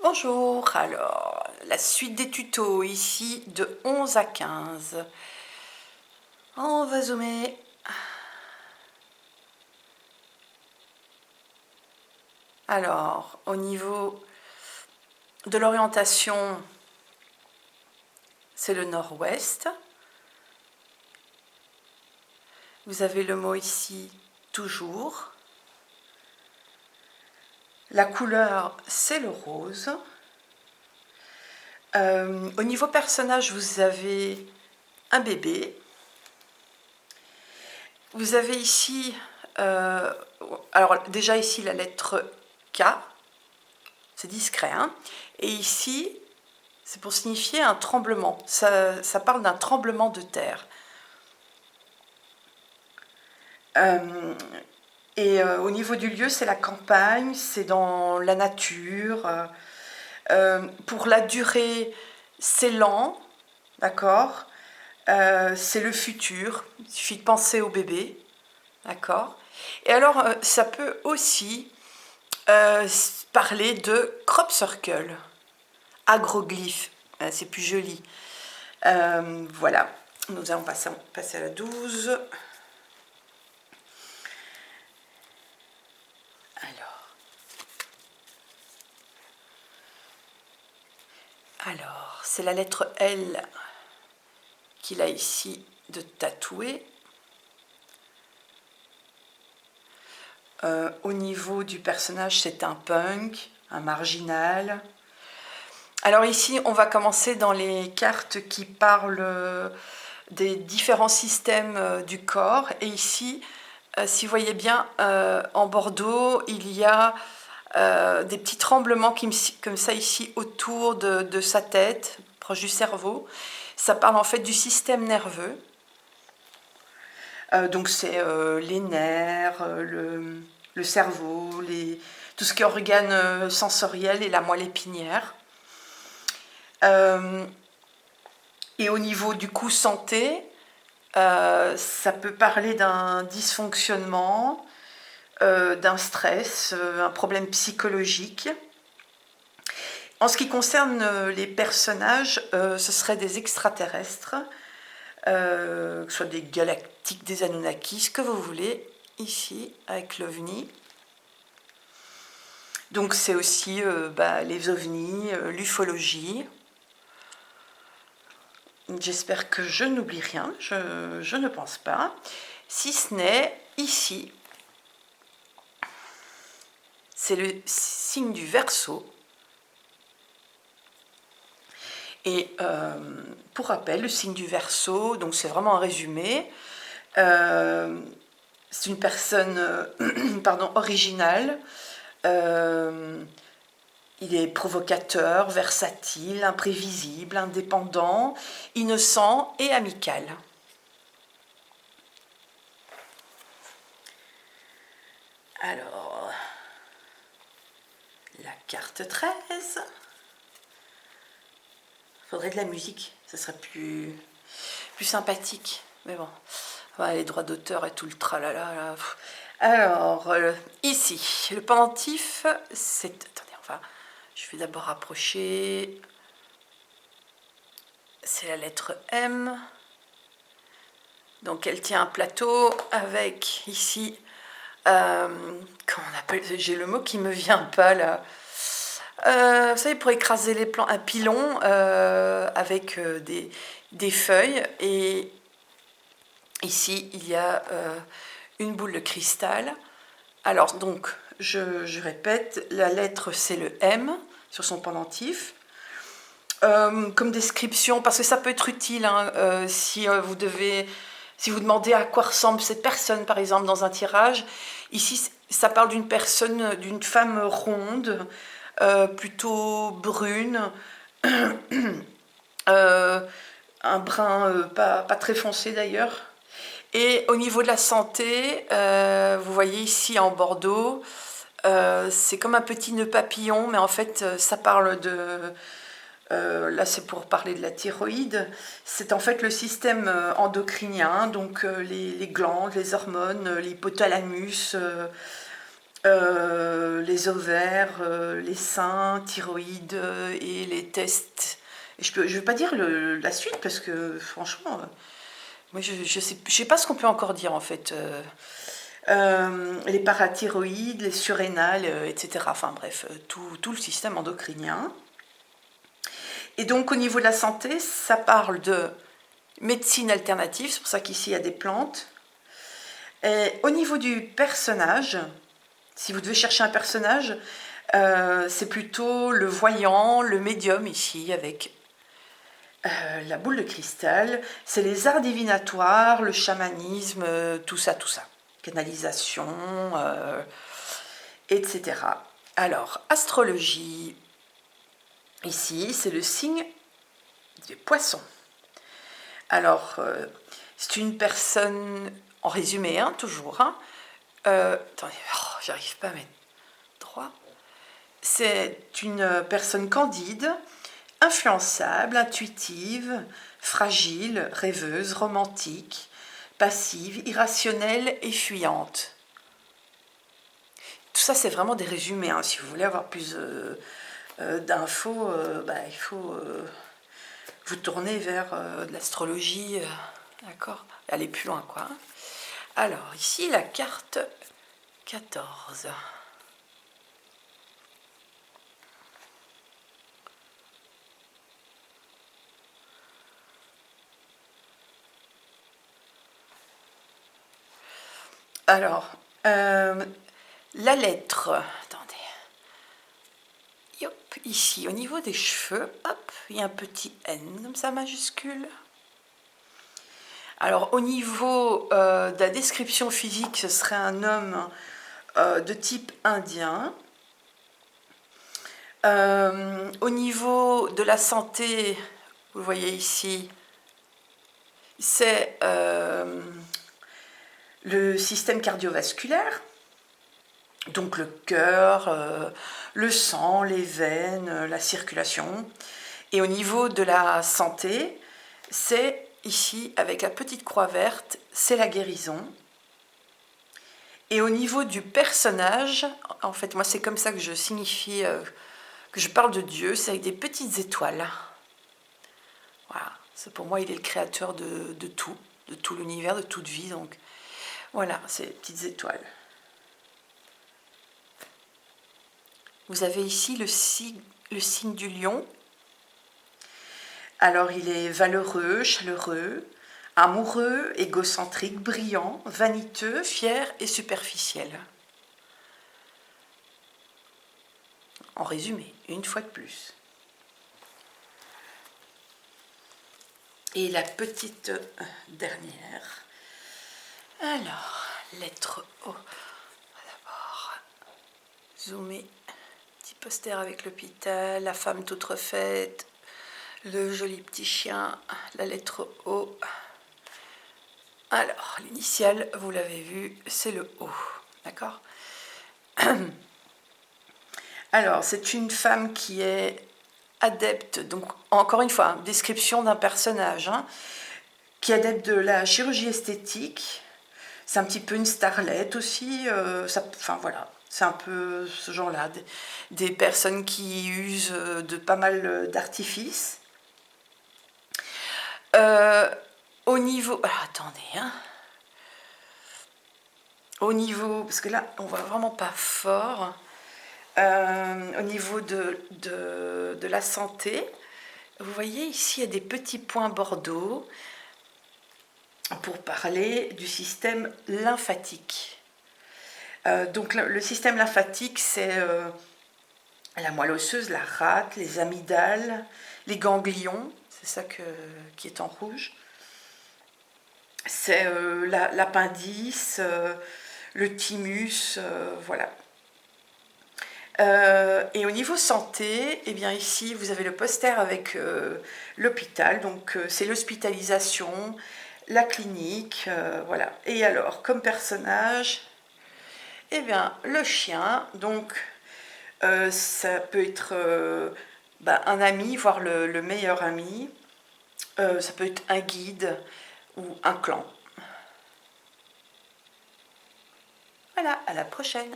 Bonjour, alors la suite des tutos ici de 11 à 15. On va zoomer. Alors, au niveau de l'orientation, c'est le nord-ouest. Vous avez le mot ici, toujours. La couleur, c'est le rose. Au niveau personnage, vous avez un bébé. Vous avez ici, alors déjà ici la lettre K, c'est discret, hein. Et ici, c'est pour signifier un tremblement, ça parle d'un tremblement de terre. Au niveau du lieu, c'est la campagne, c'est dans la nature. Pour la durée, c'est lent, d'accord. C'est le futur, il suffit de penser au bébé, d'accord. Et alors, ça peut aussi parler de crop circle, agroglyphe, c'est plus joli. Voilà, nous allons passer à la 12. Alors, c'est la lettre L qu'il a ici de tatouer. Au niveau du personnage, c'est un punk, un marginal. Alors ici, on va commencer dans les cartes qui parlent des différents systèmes du corps. Et ici, si vous voyez bien, en Bordeaux, il y a des petits tremblements comme ça ici autour de sa tête, proche du cerveau. Ça parle en fait du système nerveux. Donc c'est les nerfs, le cerveau, tout ce qui est organes sensoriels et la moelle épinière. Et au niveau du coup santé, ça peut parler d'un dysfonctionnement, d'un stress, un problème psychologique. En ce qui concerne les personnages, ce seraient des extraterrestres, que ce soit des galactiques, des Anunnaki, ce que vous voulez, ici, avec l'OVNI. Donc c'est aussi les ovnis, l'ufologie. J'espère que je n'oublie rien, je ne pense pas. Si ce n'est ici, c'est le signe du Verseau. Et pour rappel, le signe du Verseau, donc c'est vraiment un résumé. C'est une personne originale. Il est provocateur, versatile, imprévisible, indépendant, innocent et amical. Alors, la carte 13. Faudrait de la musique, ça serait plus sympathique. Mais bon, les droits d'auteur et tout le tralala. Là. Alors, ici, le pendentif, c'est... Attendez, je vais d'abord rapprocher. C'est la lettre M. Donc, elle tient un plateau avec, ici, comment on appelle... J'ai le mot qui me vient pas, là. Vous savez, pour écraser les plants, un pilon avec des feuilles. Et ici, il y a une boule de cristal. Alors, donc, je répète, la lettre, c'est le M sur son pendentif. Comme description, parce que ça peut être utile hein, si vous demandez à quoi ressemble cette personne, par exemple, dans un tirage. Ici, ça parle d'une personne, d'une femme ronde, plutôt brune, un brun pas très foncé d'ailleurs. Et au niveau de la santé, vous voyez ici en Bordeaux, c'est comme un petit nœud papillon, mais en fait ça parle de... là c'est pour parler de la thyroïde, c'est en fait le système endocrinien, donc les glandes, les hormones, l'hypothalamus, les ovaires, les seins, thyroïde et les tests. Et je vais pas dire la suite parce que franchement, moi je sais pas ce qu'on peut encore dire en fait. Les parathyroïdes, les surrénales, etc. Enfin bref, tout le système endocrinien. Et donc au niveau de la santé, ça parle de médecine alternative, c'est pour ça qu'ici il y a des plantes. Et au niveau du personnage, si vous devez chercher un personnage, c'est plutôt le voyant, le médium ici, avec la boule de cristal. C'est les arts divinatoires, le chamanisme, tout ça, tout ça. Canalisation, etc. Alors, astrologie, ici, c'est le signe des poissons. Alors, c'est une personne, en résumé, hein, toujours, hein, attendez, j'arrive pas à mettre droit. C'est une personne candide, influençable, intuitive, fragile, rêveuse, romantique, passive, irrationnelle et fuyante. Tout ça, c'est vraiment des résumés. Hein. Si vous voulez avoir plus d'infos, il faut vous tourner vers de l'astrologie, d'accord ? Aller plus loin, quoi. Alors, ici, la carte 14. Alors, la lettre, attendez, hop, ici, au niveau des cheveux, hop, il y a un petit N, comme ça, majuscule. Alors, au niveau de la description physique, ce serait un homme de type indien. Au niveau de la santé, vous le voyez ici, c'est le système cardiovasculaire, donc le cœur, le sang, les veines, la circulation. Et au niveau de la santé, c'est ici, avec la petite croix verte, c'est la guérison. Et au niveau du personnage, en fait, moi c'est comme ça que je signifie, que je parle de Dieu, c'est avec des petites étoiles. Voilà, c'est pour moi, il est le créateur de tout l'univers, de toute vie. Donc voilà, ces petites étoiles. Vous avez ici le signe du lion. Alors il est valeureux, chaleureux, amoureux, égocentrique, brillant, vaniteux, fier et superficiel. En résumé, une fois de plus. Et la petite dernière. Alors, lettre O. D'abord, zoomer. Petit poster avec l'hôpital, la femme toute refaite, le joli petit chien, la lettre O. Alors, l'initiale, vous l'avez vu, c'est le O. D'accord ? Alors, c'est une femme qui est adepte, donc encore une fois, description d'un personnage, hein, qui est adepte de la chirurgie esthétique. C'est un petit peu une starlette aussi. Enfin voilà, c'est un peu ce genre-là. Des personnes qui usent de pas mal d'artifices. Au niveau... Alors, attendez, hein. Au niveau... Parce que là, on voit vraiment pas fort. Au niveau de la santé, vous voyez ici, il y a des petits points bordeaux pour parler du système lymphatique. Donc le système lymphatique, c'est la moelle osseuse, la rate, les amygdales, les ganglions, c'est ça qui est en rouge. C'est l'appendice, le thymus, voilà. Et au niveau santé, eh bien ici vous avez le poster avec l'hôpital, donc c'est l'hospitalisation, la clinique, voilà. Et alors, comme personnage, eh bien le chien, donc ça peut être un ami, voire le meilleur ami, ça peut être un guide ou un clan. Voilà, à la prochaine.